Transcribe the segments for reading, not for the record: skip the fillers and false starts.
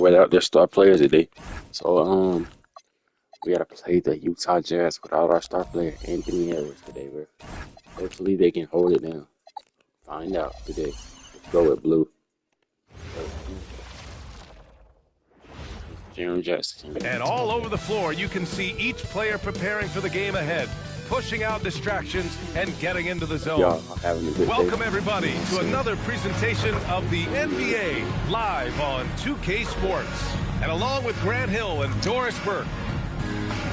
without their star players today. So we gotta play the Utah Jazz without our star player Anthony Harris today, bro. Hopefully they can hold it down. Find out today. Let's go with blue. Jaren Jackson. And all over the floor, you can see each player preparing for the game ahead, pushing out distractions and getting into the zone. Welcome everybody to another presentation of the NBA live on 2K Sports. And along with Grant Hill and Doris Burke,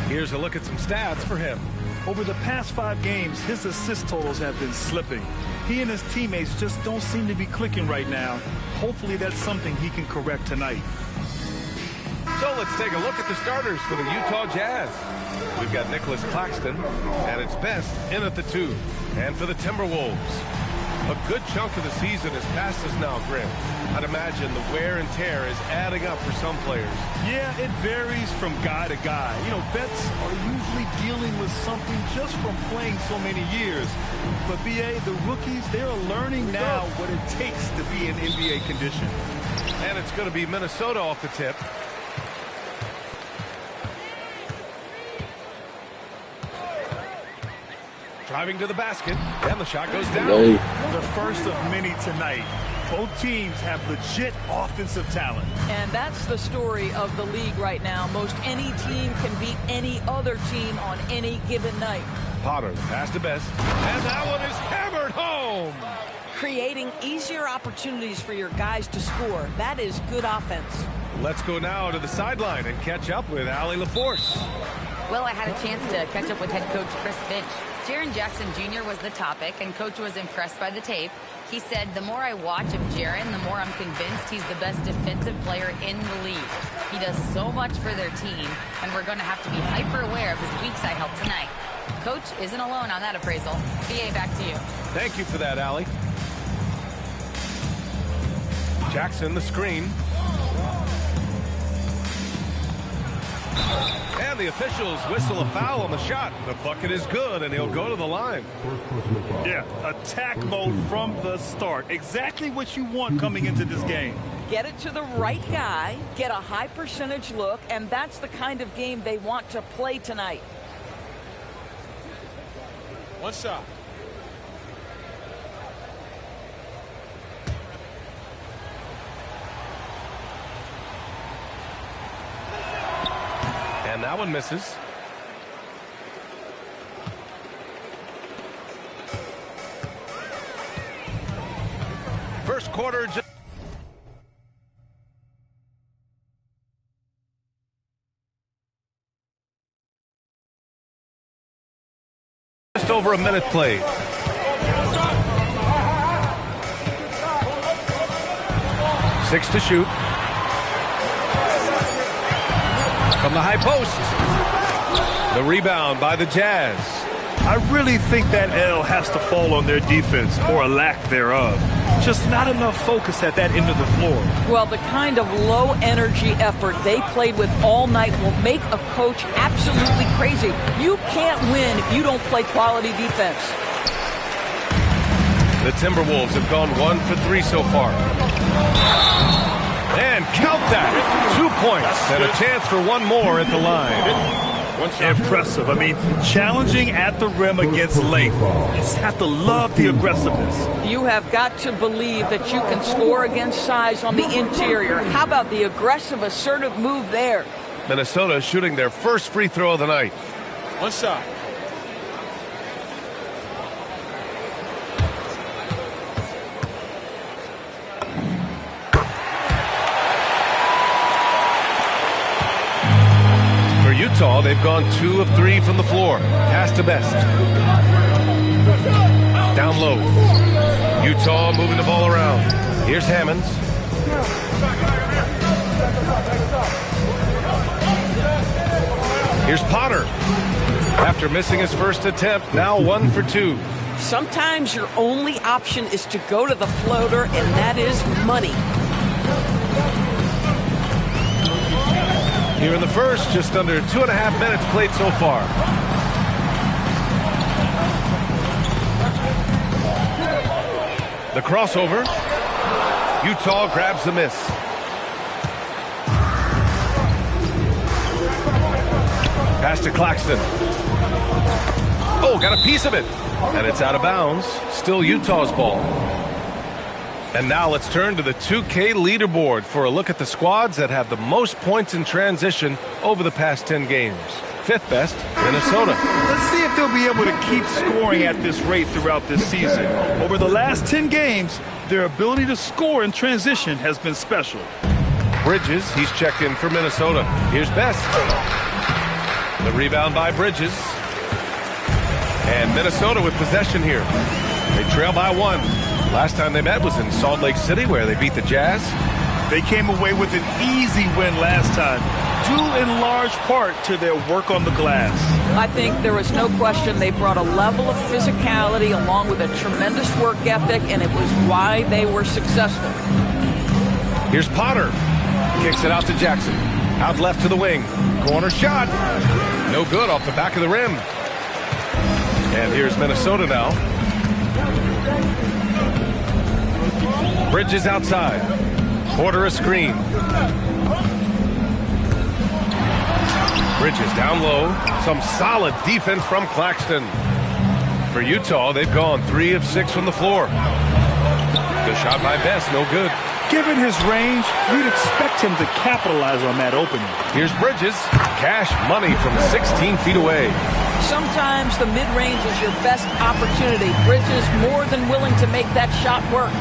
here's a look at some stats for him. Over the past 5 games, his assist totals have been slipping. He and his teammates just don't seem to be clicking right now. Hopefully that's something he can correct tonight. So let's take a look at the starters for the Utah Jazz. We've got Nicholas Claxton, and it's Best in at the 2. And for the Timberwolves, a good chunk of the season has passed us now, Grim. I'd imagine the wear and tear is adding up for some players. Yeah, it varies from guy to guy. You know, vets are usually dealing with something just from playing so many years. But, B.A., the rookies, they're learning now what it takes to be in NBA condition. And it's going to be Minnesota off the tip. Driving to the basket, and the shot goes down. The first of many tonight. Both teams have legit offensive talent. And that's the story of the league right now. Most any team can beat any other team on any given night. Potter, the pass to Best, and that one is hammered home. Creating easier opportunities for your guys to score. That is good offense. Let's go now to the sideline and catch up with Allie LaForce. Well, I had a chance to catch up with head coach Chris Finch. Jaren Jackson Jr. was the topic, and coach was impressed by the tape. He said, the more I watch of Jaren, the more I'm convinced he's the best defensive player in the league. He does so much for their team, and we're going to have to be hyper aware of his weak side help tonight. Coach isn't alone on that appraisal. BA, back to you. Thank you for that, Allie. Jackson, the screen. And the officials whistle a foul on the shot. The bucket is good, and he'll go to the line. Yeah, attack mode from the start. Exactly what you want coming into this game. Get it to the right guy, get a high percentage look, and that's the kind of game they want to play tonight. One shot. And that one misses. First quarter. Just over a minute played. Six to shoot. From the high post. The rebound by the Jazz. I really think that L has to fall on their defense, or a lack thereof. Just not enough focus at that end of the floor. Well, the kind of low-energy effort they played with all night will make a coach absolutely crazy. You can't win if you don't play quality defense. The Timberwolves have gone 1 for 3 so far. And count that. 2 points and a chance for one more at the line. Impressive. I mean, challenging at the rim against length. You just have to love the aggressiveness. You have got to believe that you can score against size on the interior. How about the aggressive, assertive move there? Minnesota shooting their first free throw of the night. One shot. Utah, they've gone 2 of 3 from the floor. Pass to Best. Down low. Utah moving the ball around. Here's Hammonds. Here's Potter. After missing his first attempt, now 1 for 2. Sometimes your only option is to go to the floater, and that is money. Here in the first, just under 2.5 minutes played so far. The crossover. Utah grabs the miss. Pass to Claxton. Oh, got a piece of it. And it's out of bounds. Still Utah's ball. And now let's turn to the 2K leaderboard for a look at the squads that have the most points in transition over the past 10 games. Fifth best, Minnesota. Let's see if they'll be able to keep scoring at this rate throughout this season. Over the last 10 games, their ability to score in transition has been special. Bridges, he's checked in for Minnesota. Here's Best. The rebound by Bridges. And Minnesota with possession here. They trail by 1. Last time they met was in Salt Lake City, where they beat the Jazz. They came away with an easy win last time, due in large part to their work on the glass. I think there was no question they brought a level of physicality along with a tremendous work ethic, and it was why they were successful. Here's Potter. Kicks it out to Jackson. Out left to the wing. Corner shot. No good off the back of the rim. And here's Minnesota now. Bridges outside. Porter a screen. Bridges down low. Some solid defense from Claxton. For Utah, they've gone 3 of 6 from the floor. Good shot by Best, no good. Given his range, you'd expect him to capitalize on that opening. Here's Bridges. Cash money from 16 feet away. Sometimes the mid-range is your best opportunity. Bridges more than willing to make that shot work.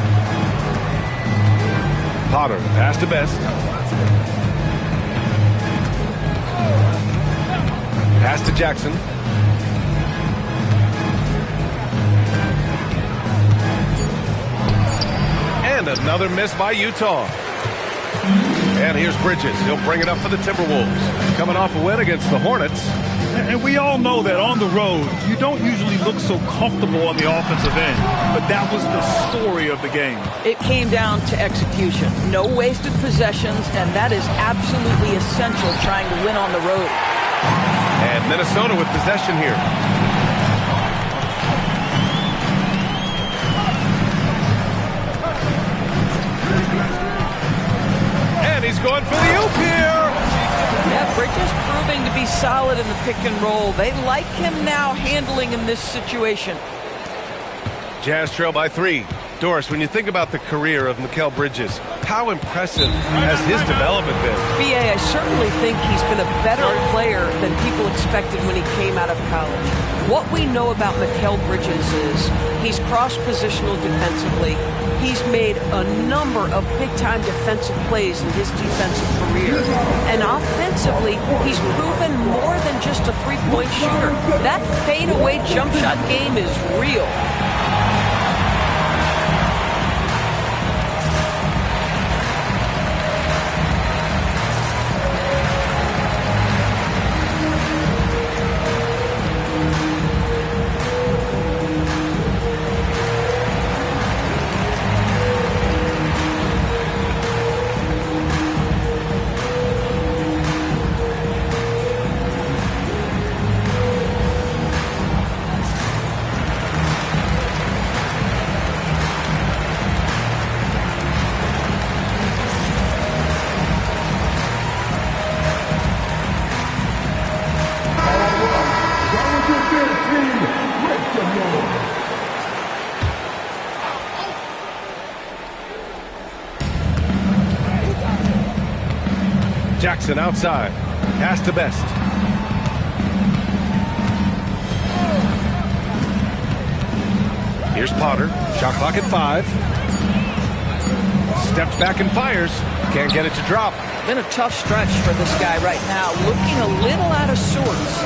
Potter, pass to Best. Pass to Jackson. And another miss by Utah. And here's Bridges. He'll bring it up for the Timberwolves. Coming off a win against the Hornets. And we all know that on the road, you don't usually look so comfortable on the offensive end. But that was the story of the game. It came down to execution. No wasted possessions, and that is absolutely essential trying to win on the road. And Minnesota with possession here. And he's going for the oop here. Yeah, Bridges proving to be solid in the pick and roll. They like him now handling in this situation. Jazz trail by 3. Doris, when you think about the career of Mikal Bridges, how impressive has his development been? B.A., I certainly think he's been a better player than people expected when he came out of college. What we know about Mikal Bridges is he's cross-positional defensively. He's made a number of big-time defensive plays in his defensive career. And offensively, he's proven more than just a three-point shooter. That fadeaway jump shot game is real. Jackson outside. Pass to Best. Here's Potter. Shot clock at 5. Steps back and fires. Can't get it to drop. Been a tough stretch for this guy right now. Looking a little out of sorts.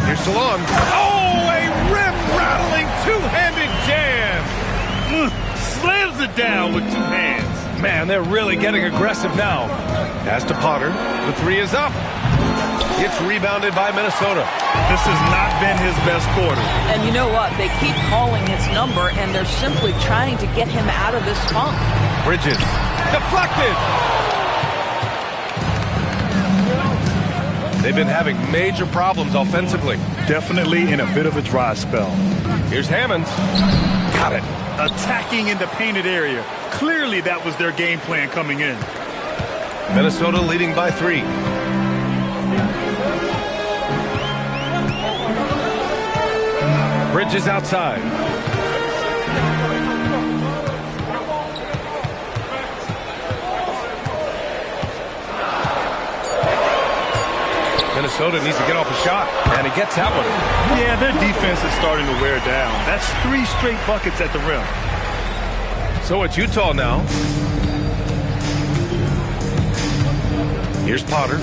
Here's Salon. Oh, a rim-rattling two-handed jam. Slams it down with 2 hands. Man, they're really getting aggressive now. Pass to Potter. The 3 is up. It's rebounded by Minnesota. This has not been his best quarter. And you know what? They keep calling his number, and they're simply trying to get him out of this funk. Bridges. Deflected. They've been having major problems offensively. Definitely in a bit of a dry spell. Here's Hammonds. Got it. attacking in the painted area. Clearly that was their game plan coming in. Minnesota leading by 3. Bridges outside. Minnesota needs to get off a shot, and he gets that one. Yeah, their defense is starting to wear down. That's 3 straight buckets at the rim. So it's Utah now. Here's Potter.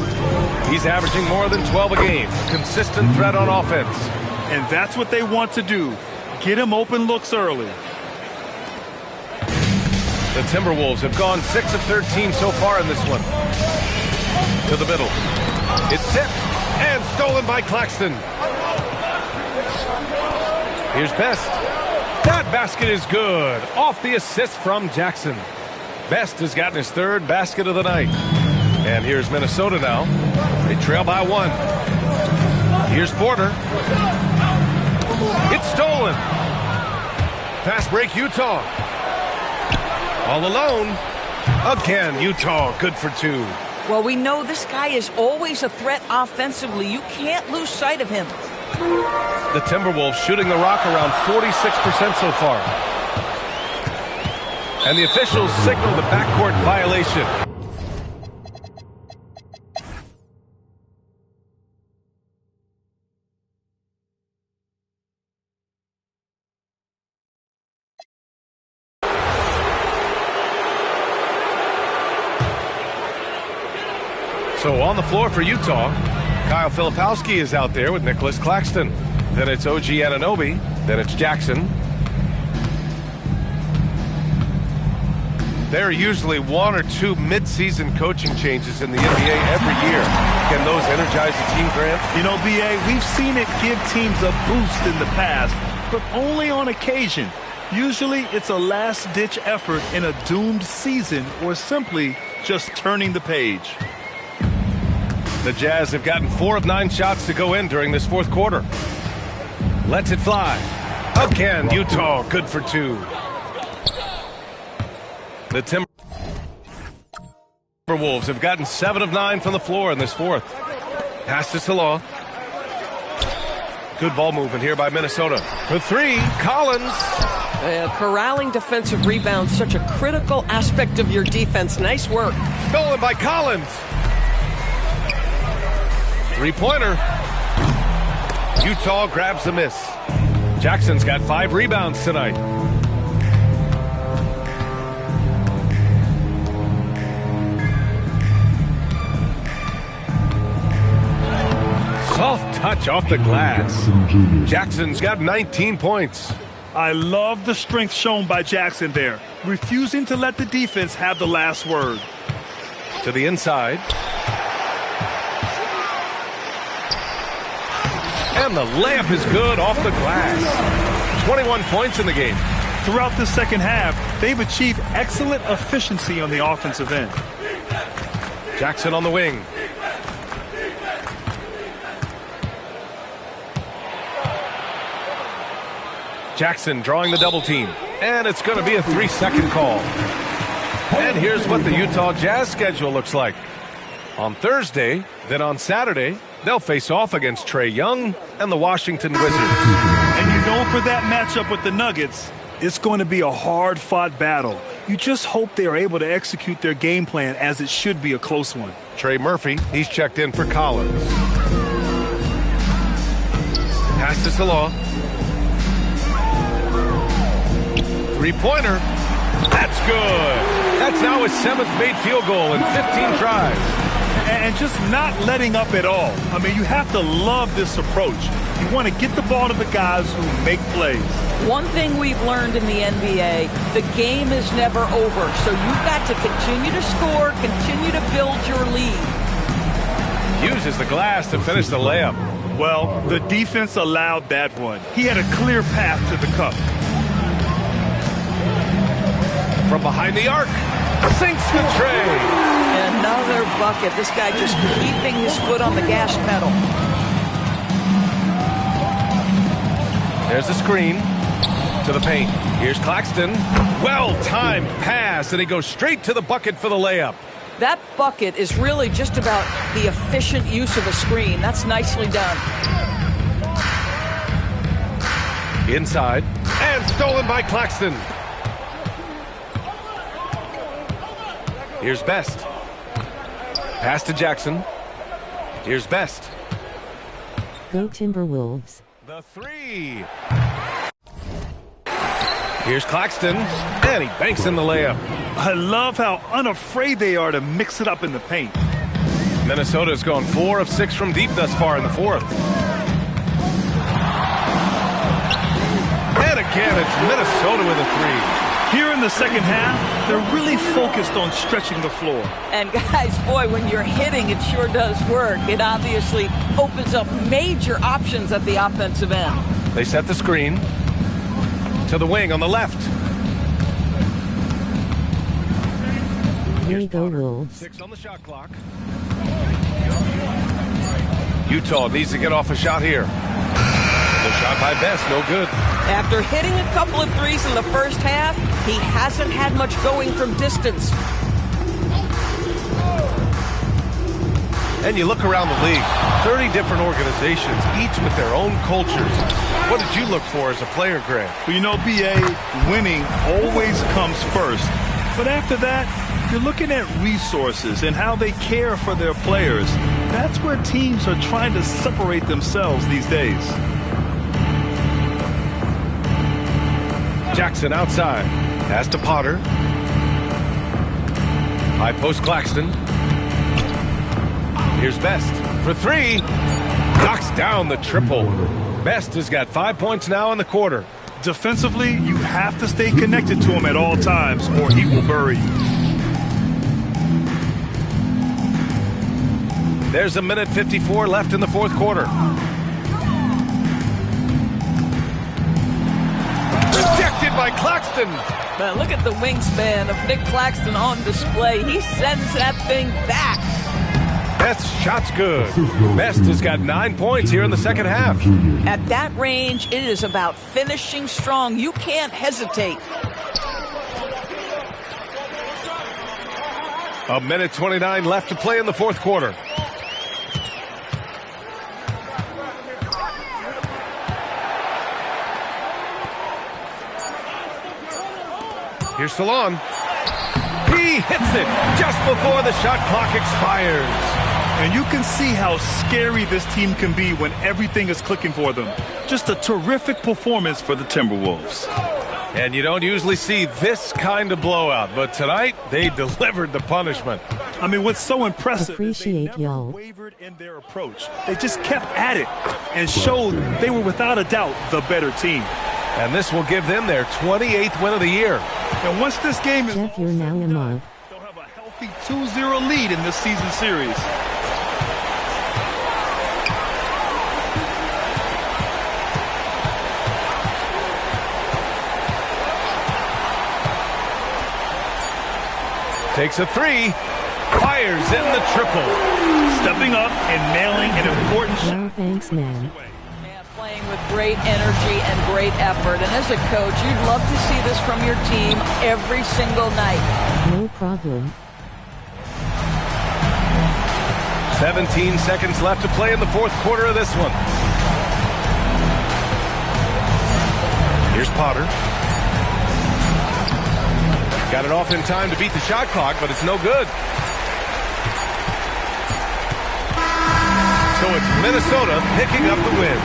He's averaging more than 12 a game. Consistent threat on offense. And that's what they want to do. Get him open looks early. The Timberwolves have gone 6 of 13 so far in this one. To the middle. It's tipped and stolen by Claxton. Here's Best. That basket is good. Off the assist from Jackson. Best has gotten his 3rd basket of the night. And here's Minnesota now. They trail by 1. Here's Porter. It's stolen. Fast break Utah. All alone. Again, Utah good for 2. Well, we know this guy is always a threat offensively. You can't lose sight of him. The Timberwolves shooting the rock around 46% so far. And the officials signal the backcourt violation. So on the floor for Utah, Kyle Filipowski is out there with Nicholas Claxton. Then it's OG Anunoby. Then it's Jackson. There are usually 1 or 2 mid-season coaching changes in the NBA every year. Can those energize the team, Grant? You know, B.A., we've seen it give teams a boost in the past, but only on occasion. Usually it's a last-ditch effort in a doomed season or simply just turning the page. The Jazz have gotten 4 of 9 shots to go in during this 4th quarter. Lets it fly. Again, Utah good for 2. The Timberwolves have gotten 7 of 9 from the floor in this 4th. Pass to Salah. Good ball movement here by Minnesota. For 3, Collins. Corralling defensive rebounds, such a critical aspect of your defense. Nice work. Stolen by Collins. 3-pointer. Utah grabs the miss. Jackson's got 5 rebounds tonight. Soft touch off the glass. Jackson's got 19 points. I love the strength shown by Jackson there, refusing to let the defense have the last word. To the inside. And the layup is good off the glass. 21 points in the game. Throughout the second half, they've achieved excellent efficiency on the offensive end. Jackson on the wing. Jackson drawing the double team. And it's going to be a 3-second call. And here's what the Utah Jazz schedule looks like. On Thursday, then on Saturday, they'll face off against Trae Young and the Washington Wizards. And you know, for that matchup with the Nuggets, it's going to be a hard-fought battle. You just hope they are able to execute their game plan, as it should be a close one. Trey Murphy, he's checked in for Collins. Pass to Salah. 3-pointer. That's good. That's now his 7th made field goal in 15 tries. And just not letting up at all. I mean, you have to love this approach. You want to get the ball to the guys who make plays. One thing we've learned in the NBA, the game is never over. So you've got to continue to score, continue to build your lead. Uses the glass to finish the layup. Well, the defense allowed that one. He had a clear path to the cup. From behind the arc, sinks the tray. Another bucket. This guy just keeping his foot on the gas pedal. There's a screen to To the paint. Here's Claxton. Well-timed pass, and he goes straight to the bucket for the layup. That bucket is really just about the efficient use of a screen. That's nicely done. Inside, and stolen by Claxton. Here's Best. Pass to Jackson. Here's Best. Go Timberwolves. The three. Here's Claxton, and he banks in the layup. I love how unafraid they are to mix it up in the paint. Minnesota's gone 4 of 6 from deep thus far in the fourth. And again, it's Minnesota with a three. Here in the second half, they're really focused on stretching the floor. And guys, boy, when you're hitting, it sure does work. It obviously opens up major options at the offensive end. They set the screen to the wing on the left. Here you go, Wolves. 6 on the shot clock. Utah needs to get off a shot here. The shot by Best, no good. After hitting a couple of threes in the first half, he hasn't had much going from distance. And you look around the league, 30 different organizations, each with their own cultures. What did you look for as a player, Grant? Well, you know, BA, winning always comes first. But after that, you're looking at resources and how they care for their players. That's where teams are trying to separate themselves these days. Jackson outside. Pass to Potter. High post Claxton. Here's Best for three. Knocks down the triple. Best has got 5 points now in the quarter. Defensively, you have to stay connected to him at all times or he will bury you. There's a minute 54 left in the fourth quarter. Rejected by Claxton. But look at the wingspan of Nick Claxton on display. He sends that thing back. Best shot's good. Best has got 9 points here in the second half. At that range, it is about finishing strong. You can't hesitate. A minute 29 left to play in the fourth quarter. Here's Salon. He hits it just before the shot clock expires. And you can see how scary this team can be when everything is clicking for them. Just a terrific performance for the Timberwolves. And you don't usually see this kind of blowout, but tonight they delivered the punishment. I mean, what's so impressive Appreciate is they y'all. never wavered in their approach. They just kept at it and showed they were without a doubt the better team. And this will give them their 28th win of the year. And once this game is Jeff, you're now a mob. they'll have a healthy 2-0 lead in this season series. Takes a three, fires in the triple. Stepping up and nailing an important shot. Wow, thanks, man. Yeah, playing with great energy and great effort. And as a coach, you'd love to see this from your team every single night. No problem. 17 seconds left to play in the fourth quarter of this one. Here's Potter. Got it off in time to beat the shot clock, but it's no good. So it's Minnesota picking up the win.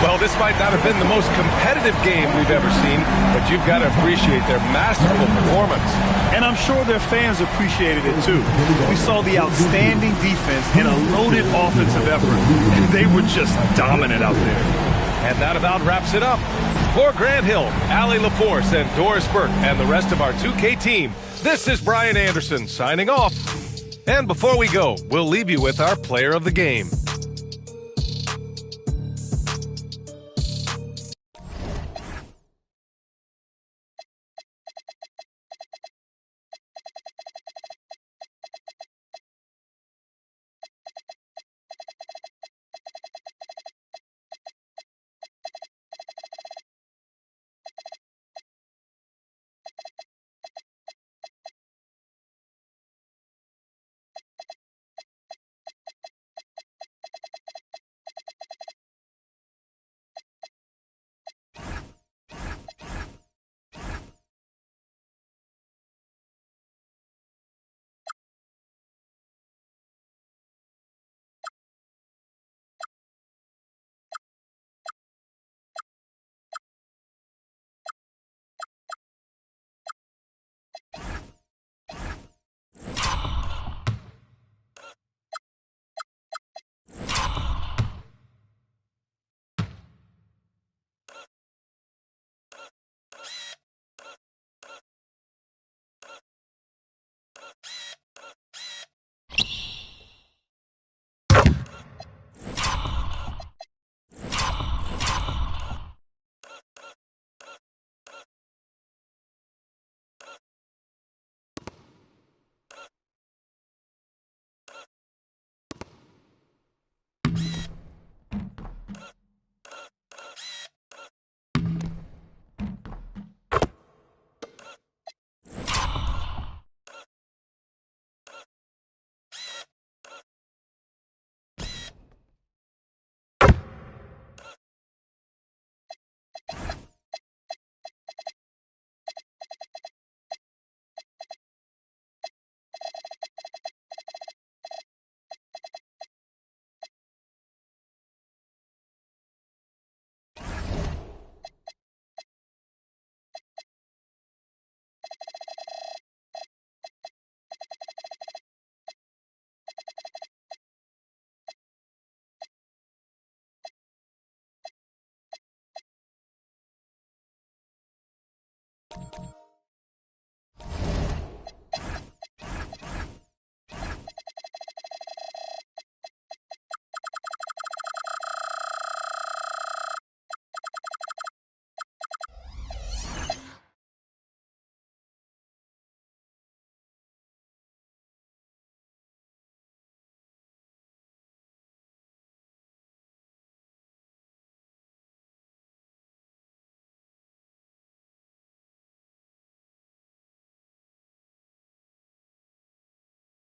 Well, this might not have been the most competitive game we've ever seen, but you've got to appreciate their masterful performance. And I'm sure their fans appreciated it too. We saw the outstanding defense and a loaded offensive effort. And they were just dominant out there. And that about wraps it up. For Grant Hill, Allie LaForce, and Doris Burke, and the rest of our 2K team, this is Brian Anderson signing off. And before we go, we'll leave you with our player of the game.